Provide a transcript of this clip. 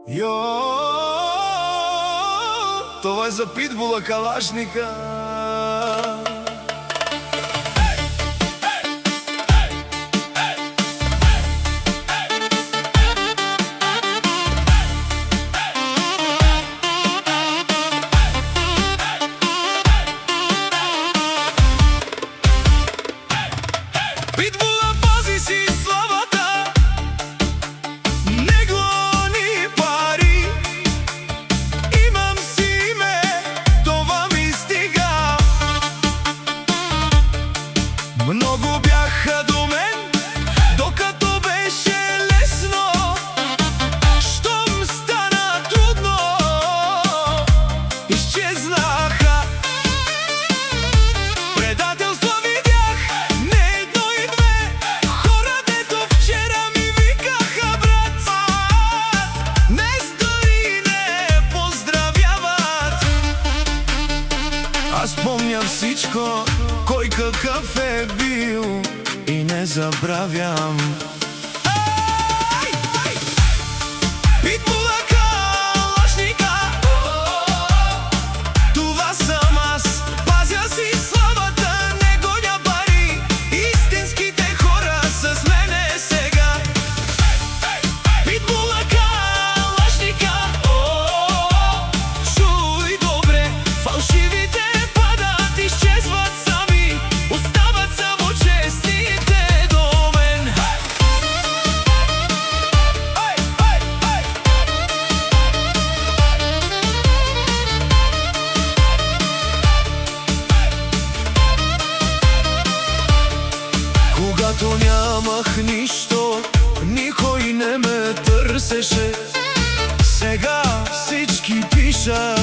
Йо, това е за питбула калашника. Питбула, пази си славата, не гони пари. Имам си име, това ми стига. Много бяха до мен, докато беше лесно. Щом стана трудно, изчезнаха. Предателство видях, не едно и две. Хора, дето вчера ми викаха брат, днес дори не поздравяват. Аз помня всичко, кой какъв е бил, и не забравям. Питбула, калашника, това съм аз. Пазя си славата, не гоня пари. Истинските хора са с мене сега. Питбула, калашника, чуй добре, фалшивите падат, изчезват сами. Остават само честните до мен. Когато нямах нищо, никой не ме търсеше. Сега всички пишат